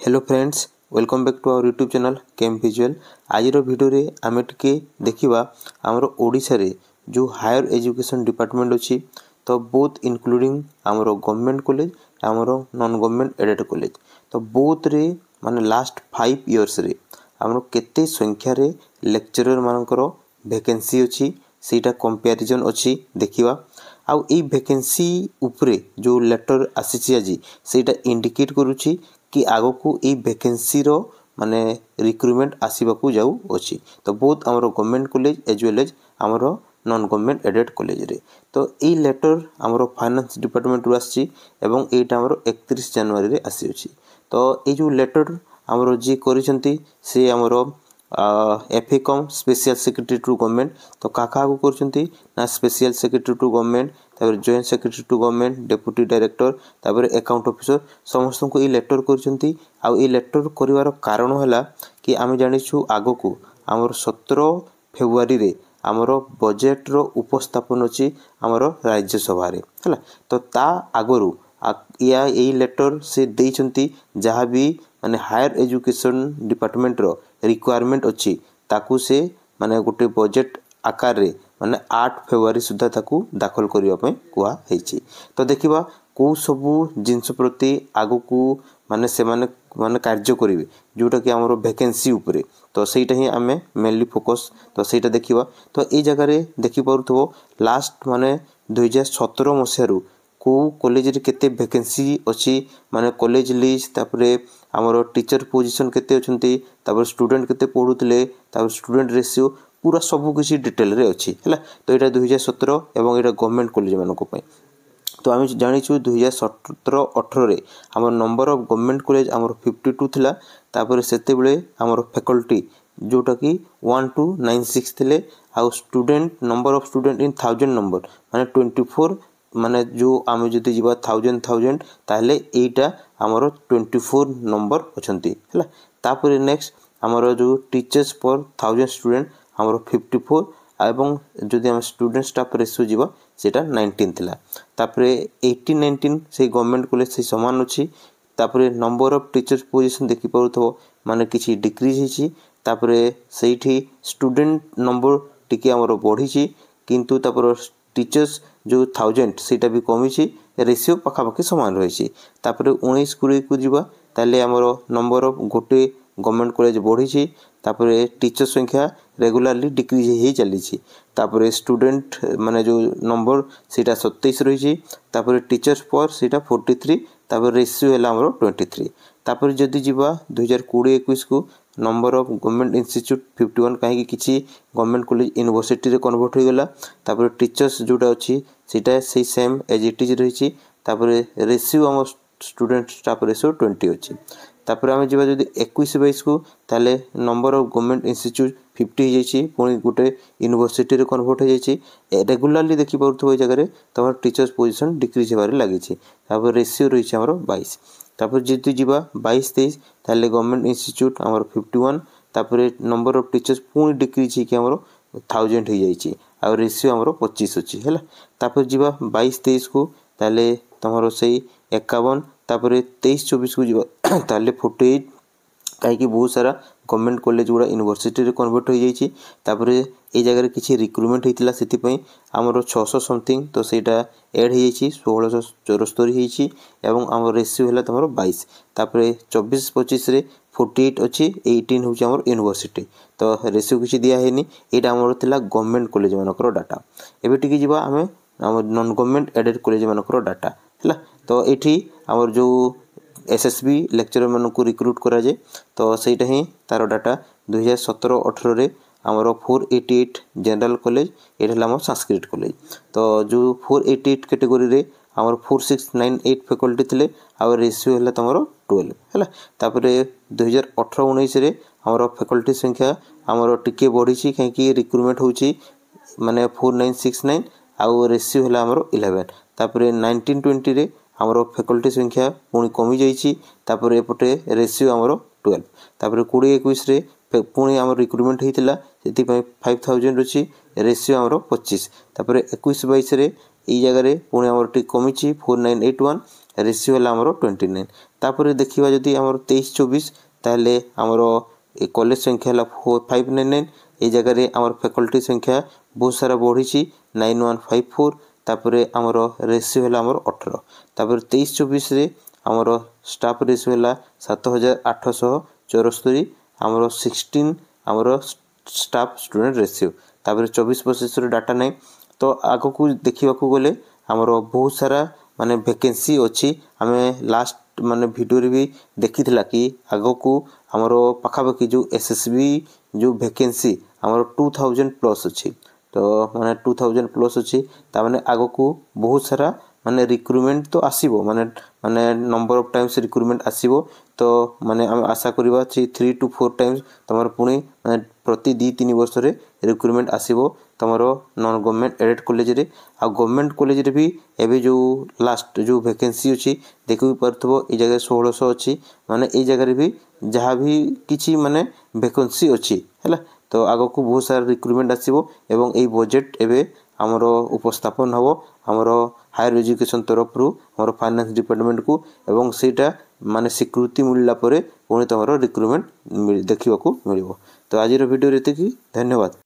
Hello friends, welcome back to our YouTube channel chem visual. आज video रे आमे टिके देखिबा हमर ओडिसा रे जो हायर एजुकेशन डिपार्टमेंट अछि तो बोथ इंक्लूडिंग हमर गवर्नमेंट कॉलेज हमर नॉन गवर्नमेंट एडेड कॉलेज तो बोथ रे माने लास्ट 5 इयर्स रे हमर केते संख्या रे लेक्चरर मानकर वैकेंसी अछि सेटा कंपैरिजन अछि देखिबा। आउ ए वैकेंसी उपरे जो लेटर आसीछि आजी सेटा इंडिकेट करूछि कि आगो को ए वैकेंसी रो माने रिक्रूटमेंट आसीबा को जाऊ अछि तो बोथ हमर government college as well as हमर नॉन गवर्नमेंट एडेड कॉलेज रे। तो ए लेटर हमर फाइनेंस डिपार्टमेंट रु आछि एवं एटा हमर 31 जनवरी रे आसी अछि। तो ए जो लेटर हमर जे करिसंती से हमर FA cum special secretary to government तो काका को करचंती ना स्पेशल सेक्रेटरी टू गवर्नमेंट तापर joint secretary to government deputy director तापर अकाउंट ऑफिसर समस्त को ई लेटर करचंती। आ ई लेटर करिवार कारण हला कि आमे जानिछु आगो को हमर 17 फेब्रुआरी रे हमर बजेट रो उपस्थापन अछि हमर राज्य सभा रे हला। तो ता आगरु या ए लेटर से देइचंती जहा भी माने हायर एजुकेशन डिपार्टमेंट रो रिक्वायरमेंट अछि ताकू से माने गोटे बजेट आकार रे माने 8 फेब्रुआरी सुधा ताकू दाखल करिया पय कुआ हेछि। तो देखिबा को सबु जिंस प्रति आगो को माने से माने कार्य करिवे जोटा कि हमरो वैकेंसी ऊपरे तो सेटा ही आमे मेनली फोकस तो सेटा देखिबा। तो ए जगह रे देखि परुथबो लास्ट माने 2017 मसियारू को कॉलेज रे केते वैकेंसी अछि माने कॉलेज लिस्ट तापरे हमरो टीचर पोजीशन केते अछंती तापर स्टूडेंट केते पढुतले तापर स्टूडेंट रेशियो पूरा सब कुछ डिटेल रे अछि हला। तो एटा 2017 एवं एटा गवर्नमेंट कॉलेज मानको पय तो आमे जानिछु 2017-18 रे हमर नंबर ऑफ गवर्नमेंट कॉलेज हमर 52 थिला तापर सेते बेले हमर फैकल्टी जोटा कि 1296 थिले आ student number of student in 1000 number माने 24 माने जो आमे जति जीवा 1000 ताले एटा हमर 24 नंबर अछंती हला। तापर नेक्स्ट हमर जो टीचर्स पर 1000 स्टूडेंट हमर 54 एवं जदि हम स्टूडेंट स्टाफ रेशियो जीवा सेटा 19 थिला। तापरे 18 19 से गवर्नमेंट कॉलेज से समान अछि। तापरे नंबर ऑफ टीचर्स पोजीशन देखि परुथबो माने किछि डिक्रीज हिछि तापरे सेठी स्टूडेंट नंबर टिके हमर बढ़िछि किंतु तापर टीचर्स जो 1000 सेटा भी कमिछि रेशियो पखापखि समान रहिछि। तापरे 19 20 को जीवा ताले हमर नंबर ऑफ गोटे गवर्नमेंट कॉलेज बढ़िछि तापरे टीचर संख्या रेगुलरली डिक्रीज हे चलीछि। तापरे स्टूडेंट माने जो नंबर सेटा 27 रहिछि तापरे टीचर्स पर सेटा 43 तापर रेशियो हला हमर 23। तापर जदि जीवा 2020 21 को नंबर ऑफ गवर्नमेंट इंस्टीट्यूट 51 काहे किछि गवर्नमेंट कॉलेज यूनिवर्सिटी रे कन्वर्ट हो गेला तापर टीचर्स जोटा अछि सेटा से सेम एज इट इज रहिछि तापर रेशियो हम स्टूडेंट स्टाफ रेशियो 20 अछि। तापर हम जीवा जदि 21 22 को ताले नंबर ऑफ गवर्नमेंट इंस्टीट्यूट 50 हो जाइछि पुनी गुटे यूनिवर्सिटी रे कन्वर्ट हो जाइछि रेगुलरली देखि परुथबो ए जगह रे तमर टीचर्स पोजीशन डिक्रीज हेबारे लागिछि तापर रेशियो रहिछि हमर 22। तापर जदि जीवा 22 23 ताले गवर्नमेंट इंस्टीट्यूट हमर 51 तापर नंबर ऑफ टीचर्स पुनी डिक्रीज कि हमर 1000 हो जाइछि आ रेशियो हमर 25 अछि हैला। तापर जीवा 22 23 को ताले तमरो सही 51 तापर 23 24 को जीवा ताले 48 काहे कि बहुत सारा गवर्नमेंट कॉलेज गुडा यूनिवर्सिटी रे कन्वर्ट हो जाइछि। तापर ए जगह रे किछि रिक्रूटमेंट हेतिला सेति पई हमरो 600 समथिंग तो सेटा ऐड हो जाइछि 1674 हेछि एवं हमर रेशियो हला तमरो 22। तापर 24 25 रे 48 अछि 18 होछि हमर यूनिवर्सिटी तो रेशियो किछि दिया हेनी एटा हमर थिला गवर्नमेंट कॉलेज मानकर डाटा। एबे टिके जीवा हमें हमर नॉन गवर्नमेंट एडेड कॉलेज मानकर डाटा हला। तो एठी हमर जो एसएसबी लेक्चरर मन को रिक्रूट करा जे तो सेटा ही तार डाटा 2017 18 रे हमर 488 जनरल कॉलेज एठला हमर संस्कृत कॉलेज तो जो 488 कैटेगरी रे हमर 4698 फैकल्टी थिले आ रेशियो हला तमरो 12 हला। तापर 2018 19 रे हमर फैकल्टी संख्या हमर टिके बढ़िछि काहे कि रिक्रूटमेंट होछि माने 4969 आ रेशियो हला हमर 11। तापर 19 20 रे हमर फैकल्टी संख्या पुनी कमी जाइछि तापर एपटे रेशियो हमर 12। तापर 20 21 रे पुनी हमर रिक्रूटमेंट हेतिला सेति पय 5000 अछि रेशियो हमर 25। तापर 21 22 रे ई जगह रे पुनी हमर टिक कमिछि 4981 रेशियो है आमर 29। तापर देखा जदि आम 23-24 ताहले आमर कॉलेज संख्या है 599। ये जगह आमर फैकल्टी संख्या बहुत सारा बढ़ी 9154। तापर आमर रेशियो है आमर 18। तापर 23-24 आमर स्टाफ रेशियो है 7874। आमर 16 आमर स्टाफ स्टूडेंट रेशियो। तापर 24-25 डाटा नहीं। तो आग को देखा गले आमर बहुत सारा माने वैकेंसी अच्छी। आम लास्ट माने वीडियो रे भी देखी कि आग को आमर पाखापाखि जो एसएसबी जो वैकेंसी आमर 2000+ अच्छी। तो माने 2000+ अच्छी ताने आग को बहुत सारा माने रिक्रुटमेंट तो आसीबो माने माने नंबर ऑफ टाइम्स रिक्रुटमेंट आसीबो। तो माने हम आशा करबा 3 to 4 टाइम्स तमर पुणी माने प्रति 2-3 वर्ष रे रिक्रुटमेंट आसीबो तमर नॉन गवर्नमेंट एडेड कॉलेज रे। आ गवर्नमेंट कॉलेज रे भी एबे जो लास्ट जो वैकेंसी अच्छी देखि परथबो ए जगह 1600 अच्छी। माने ए जगह रे भी जहाँ भी किछि माने वैकेंसी अच्छी हैला। तो आग को बहुत सारा रिक्रुटमेंट आसीबो एवं ए बजेट एबे आमर उपस्थापन हबो आमर हायर एजुकेशन तरफ रु आमर फाइनेंस डिपार्टमेंट को एवं सेटा माने स्वीकृति मिलला परे पुणी तमर रिक्रुटमेंट देखा मिलिबो। तो आज वीडियो एतिकी। धन्यवाद।